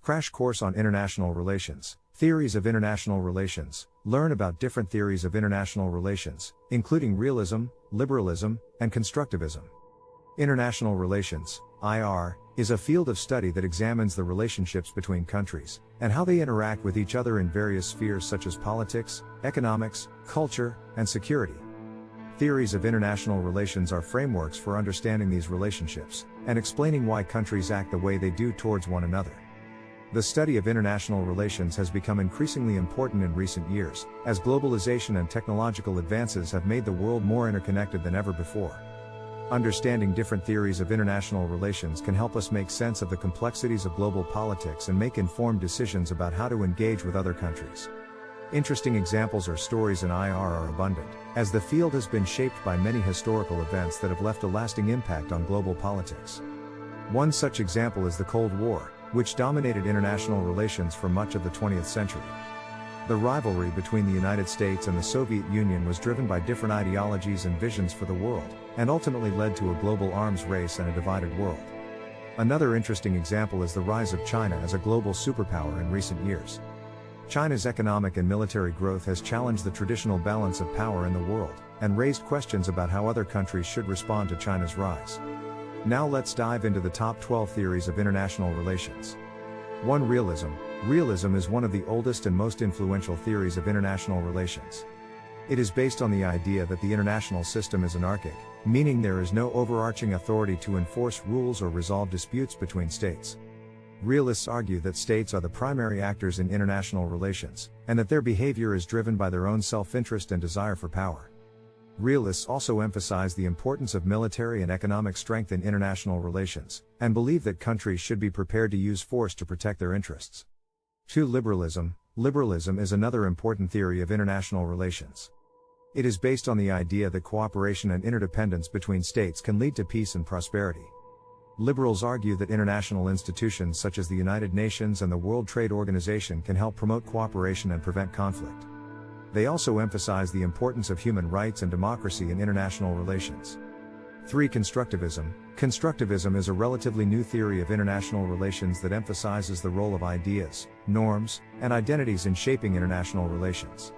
Crash Course on International Relations. Theories of International Relations. Learn about different theories of international relations, including realism, liberalism, and constructivism. International relations, IR, is a field of study that examines the relationships between countries, and how they interact with each other in various spheres such as politics, economics, culture, and security. Theories of international relations are frameworks for understanding these relationships, and explaining why countries act the way they do towards one another. The study of international relations has become increasingly important in recent years, as globalization and technological advances have made the world more interconnected than ever before. Understanding different theories of international relations can help us make sense of the complexities of global politics and make informed decisions about how to engage with other countries. Interesting examples or stories in IR are abundant, as the field has been shaped by many historical events that have left a lasting impact on global politics. One such example is the Cold War, which dominated international relations for much of the 20th century. The rivalry between the United States and the Soviet Union was driven by different ideologies and visions for the world, and ultimately led to a global arms race and a divided world. Another interesting example is the rise of China as a global superpower in recent years. China's economic and military growth has challenged the traditional balance of power in the world, and raised questions about how other countries should respond to China's rise. Now let's dive into the top 12 theories of international relations. 1. Realism. Realism is one of the oldest and most influential theories of international relations. It is based on the idea that the international system is anarchic, meaning there is no overarching authority to enforce rules or resolve disputes between states. Realists argue that states are the primary actors in international relations, and that their behavior is driven by their own self-interest and desire for power. Realists also emphasize the importance of military and economic strength in international relations, and believe that countries should be prepared to use force to protect their interests. 2. Liberalism. Liberalism is another important theory of international relations. It is based on the idea that cooperation and interdependence between states can lead to peace and prosperity. Liberals argue that international institutions such as the United Nations and the World Trade Organization can help promote cooperation and prevent conflict. They also emphasize the importance of human rights and democracy in international relations. 3. Constructivism. Constructivism is a relatively new theory of international relations that emphasizes the role of ideas, norms, and identities in shaping international relations.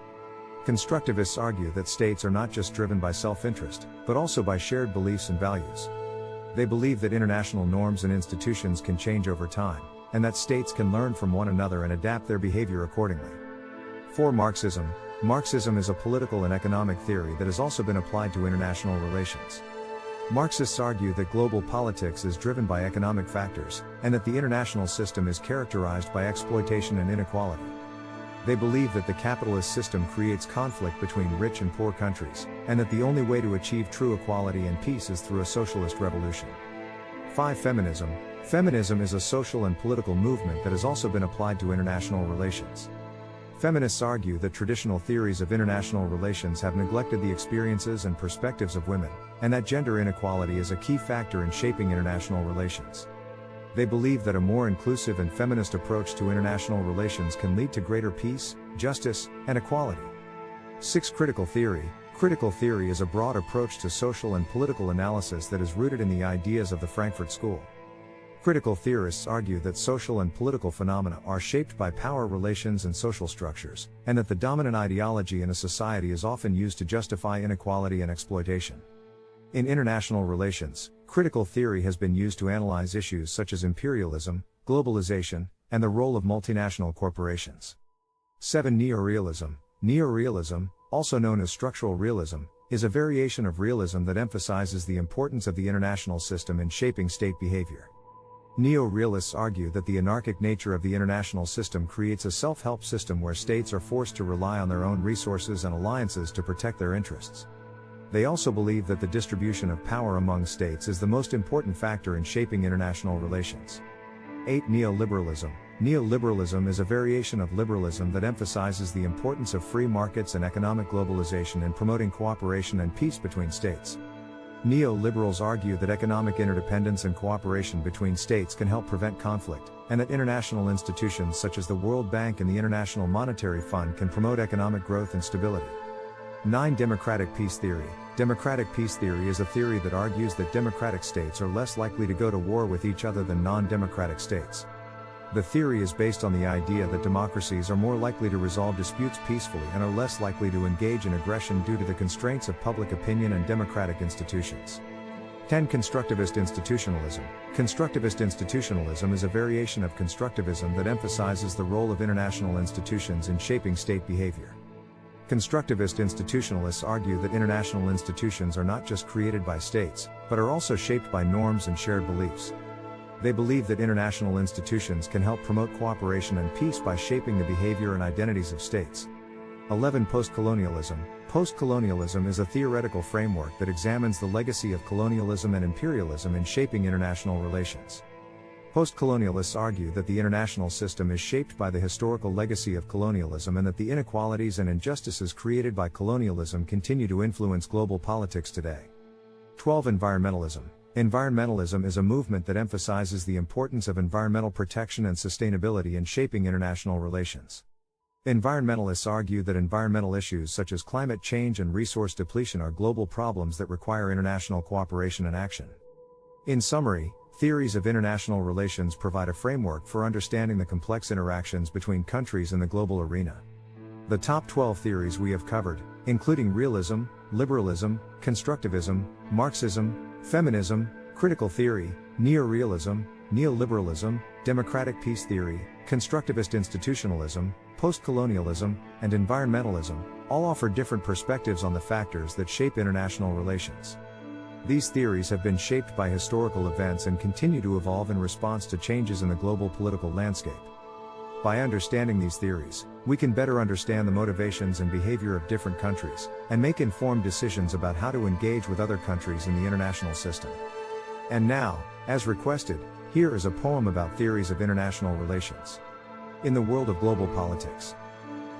Constructivists argue that states are not just driven by self-interest, but also by shared beliefs and values. They believe that international norms and institutions can change over time, and that states can learn from one another and adapt their behavior accordingly. 4. Marxism. Marxism is a political and economic theory that has also been applied to international relations. Marxists argue that global politics is driven by economic factors, and that the international system is characterized by exploitation and inequality. They believe that the capitalist system creates conflict between rich and poor countries, and that the only way to achieve true equality and peace is through a socialist revolution. 5. Feminism. Feminism is a social and political movement that has also been applied to international relations. Feminists argue that traditional theories of international relations have neglected the experiences and perspectives of women, and that gender inequality is a key factor in shaping international relations. They believe that a more inclusive and feminist approach to international relations can lead to greater peace, justice, and equality. 6. Critical theory. Critical theory is a broad approach to social and political analysis that is rooted in the ideas of the Frankfurt School. Critical theorists argue that social and political phenomena are shaped by power relations and social structures, and that the dominant ideology in a society is often used to justify inequality and exploitation. In international relations, critical theory has been used to analyze issues such as imperialism, globalization, and the role of multinational corporations. 7. Neo-Realism. Neo-Realism, also known as Structural Realism, is a variation of realism that emphasizes the importance of the international system in shaping state behavior. Neo-realists argue that the anarchic nature of the international system creates a self-help system where states are forced to rely on their own resources and alliances to protect their interests. They also believe that the distribution of power among states is the most important factor in shaping international relations. 8. Neoliberalism. Neoliberalism is a variation of liberalism that emphasizes the importance of free markets and economic globalization in promoting cooperation and peace between states. Neoliberals argue that economic interdependence and cooperation between states can help prevent conflict, and that international institutions such as the World Bank and the International Monetary Fund can promote economic growth and stability. 9. Democratic peace theory. Democratic peace theory is a theory that argues that democratic states are less likely to go to war with each other than non-democratic states. The theory is based on the idea that democracies are more likely to resolve disputes peacefully and are less likely to engage in aggression due to the constraints of public opinion and democratic institutions. 10. Constructivist institutionalism. Constructivist institutionalism is a variation of constructivism that emphasizes the role of international institutions in shaping state behavior. Constructivist institutionalists argue that international institutions are not just created by states, but are also shaped by norms and shared beliefs. They believe that international institutions can help promote cooperation and peace by shaping the behavior and identities of states. 11. Postcolonialism. Postcolonialism is a theoretical framework that examines the legacy of colonialism and imperialism in shaping international relations. Postcolonialists argue that the international system is shaped by the historical legacy of colonialism and that the inequalities and injustices created by colonialism continue to influence global politics today. 12. Environmentalism. Environmentalism is a movement that emphasizes the importance of environmental protection and sustainability in shaping international relations. Environmentalists argue that environmental issues such as climate change and resource depletion are global problems that require international cooperation and action. In summary, theories of international relations provide a framework for understanding the complex interactions between countries in the global arena. The top 12 theories we have covered, including realism, liberalism, constructivism, Marxism, feminism, critical theory, neo-realism, neoliberalism, democratic peace theory, constructivist institutionalism, postcolonialism, and environmentalism, all offer different perspectives on the factors that shape international relations. These theories have been shaped by historical events and continue to evolve in response to changes in the global political landscape. By understanding these theories, we can better understand the motivations and behavior of different countries, and make informed decisions about how to engage with other countries in the international system. And now, as requested, here is a poem about theories of international relations. In the world of global politics,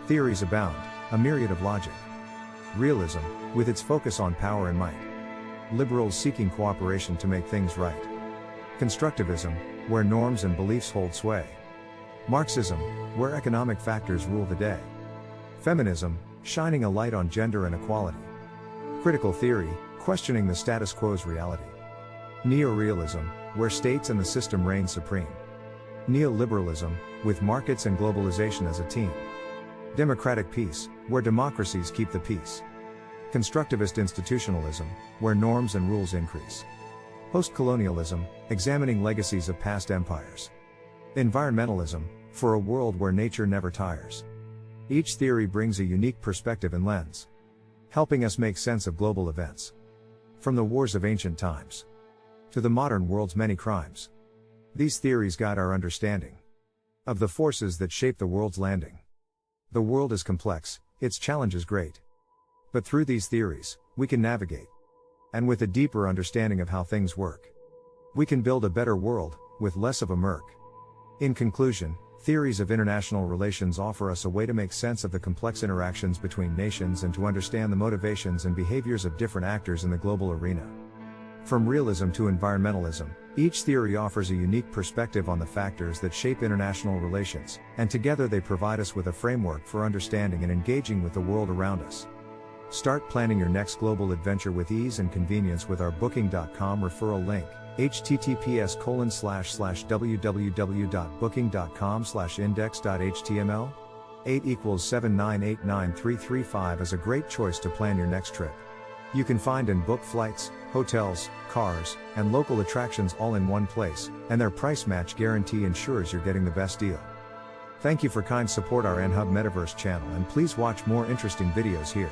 theories abound, a myriad of logic. Realism, with its focus on power and might. Liberals seeking cooperation to make things right. Constructivism, where norms and beliefs hold sway. Marxism, where economic factors rule the day. Feminism, shining a light on gender and equality. Critical theory, questioning the status quo's reality. Neo-Realism, where states and the system reign supreme. Neoliberalism, with markets and globalization as a team. Democratic peace, where democracies keep the peace. Constructivist institutionalism, where norms and rules increase. Postcolonialism, examining legacies of past empires. Environmentalism, for a world where nature never tires. Each theory brings a unique perspective and lens, helping us make sense of global events. From the wars of ancient times to the modern world's many crimes, these theories guide our understanding of the forces that shape the world's landing. The world is complex, its challenges great. But through these theories, we can navigate. And with a deeper understanding of how things work, we can build a better world, with less of a murk. In conclusion, theories of international relations offer us a way to make sense of the complex interactions between nations and to understand the motivations and behaviors of different actors in the global arena. From realism to environmentalism, each theory offers a unique perspective on the factors that shape international relations, and together they provide us with a framework for understanding and engaging with the world around us. Start planning your next global adventure with ease and convenience with our Booking.com referral link, https://www.booking.com/index.html. 8 = 7989335 is a great choice to plan your next trip. You can find and book flights, hotels, cars, and local attractions all in one place, and their price match guarantee ensures you're getting the best deal. Thank you for kind support our NHub Metaverse channel, and please watch more interesting videos here.